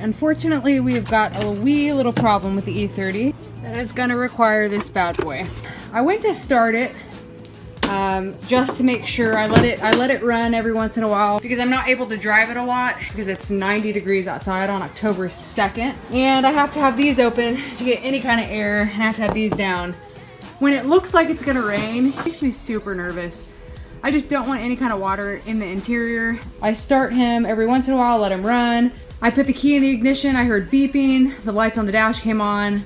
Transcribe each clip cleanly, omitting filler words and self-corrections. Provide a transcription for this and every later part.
Unfortunately, we've got a wee little problem with the E30 that is gonna require this bad boy. I went to start it just to make sure. I let it run every once in a while because I'm not able to drive it a lot because it's 90 degrees outside on October 2nd. And I have to have these open to get any kind of air, and I have to have these down. When it looks like it's gonna rain, it makes me super nervous. I just don't want any kind of water in the interior. I start him every once in a while, let him run. I put the key in the ignition, I heard beeping, the lights on the dash came on.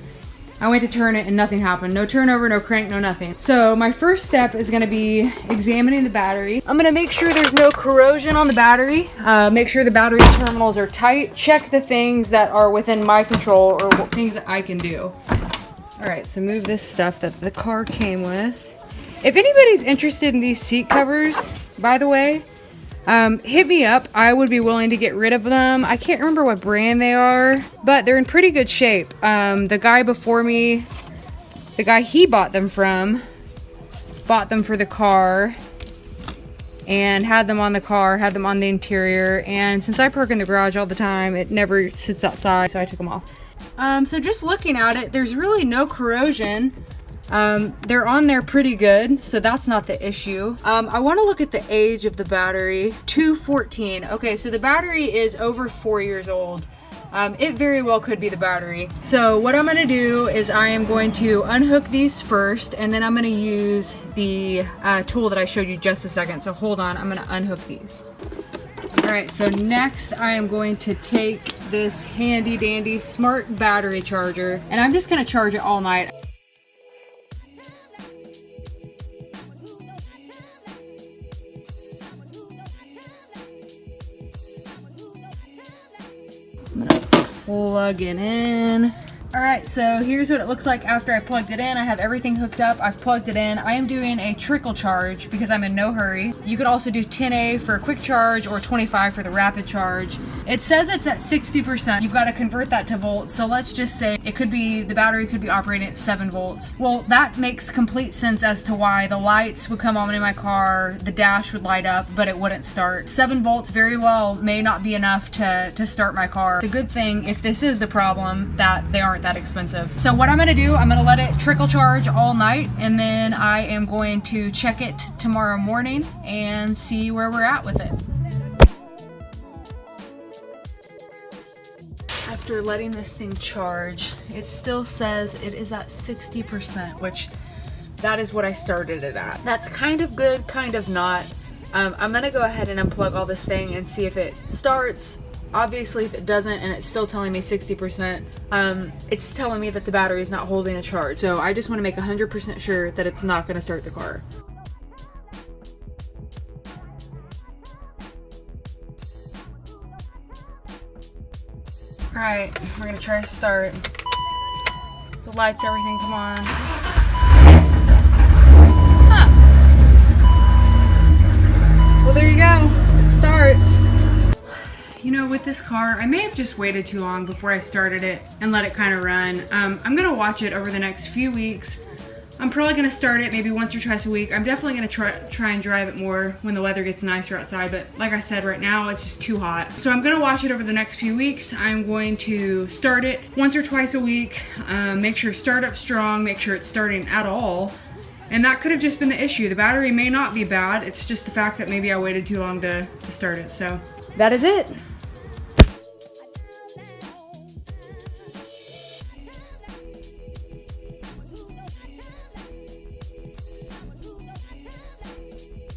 I went to turn it and nothing happened. No turnover, no crank, no nothing. So my first step is gonna be examining the battery. I'm gonna make sure there's no corrosion on the battery. Make sure the battery terminals are tight. Check the things that are within my control or things that I can do. All right, so move this stuff that the car came with. If anybody's interested in these seat covers, by the way, hit me up. I would be willing to get rid of them. I can't remember what brand they are, but they're in pretty good shape. The guy before me, the guy he bought them from, bought them for the car and had them on the car, had them on the interior. And since I park in the garage all the time, it never sits outside, so I took them off. So just looking at it, there's really no corrosion. They're on there pretty good, so that's not the issue. I want to look at the age of the battery. 214. Okay, so the battery is over 4 years old. It very well could be the battery. So what I'm going to do is I am going to unhook these first, and then I'm going to use the tool that I showed you just a second. So hold on, I'm going to unhook these. All right, so next I am going to take this handy dandy smart battery charger, and I'm just going to charge it all night. I'm gonna plug it in. All right, so here's what it looks like after I plugged it in. I have everything hooked up. I've plugged it in. I am doing a trickle charge because I'm in no hurry. You could also do 10A for a quick charge or 25 for the rapid charge. It says it's at 60%. You've got to convert that to volts. So let's just say it could be, the battery could be operating at 7 volts. Well, that makes complete sense as to why the lights would come on in my car, the dash would light up, but it wouldn't start. 7 volts very well may not be enough to start my car. It's a good thing, if this is the problem, that they aren't that expensive. So what I'm gonna do, I'm gonna let it trickle charge all night, and then I am going to check it tomorrow morning and see where we're at with it. After letting this thing charge, it still says it is at 60%, which that is what I started it at. That's kind of good, kind of not. I'm gonna go ahead and unplug all this thing and see if it starts. Obviously, if it doesn't and it's still telling me 60%, it's telling me that the battery is not holding a charge. So I just want to make 100% sure that it's not going to start the car. All right, we're going to try to start. The lights, everything, come on. Huh. Well, there you go. It starts. You know, with this car, I may have just waited too long before I started it and let it kind of run. I'm gonna watch it over the next few weeks. I'm probably gonna start it maybe once or twice a week. I'm definitely gonna try and drive it more when the weather gets nicer outside, but like I said, right now it's just too hot. So I'm gonna watch it over the next few weeks. I'm going to start it once or twice a week, make sure startup's strong, make sure it's starting at all. And that could have just been the issue. The battery may not be bad, it's just the fact that maybe I waited too long to start it. So that is it.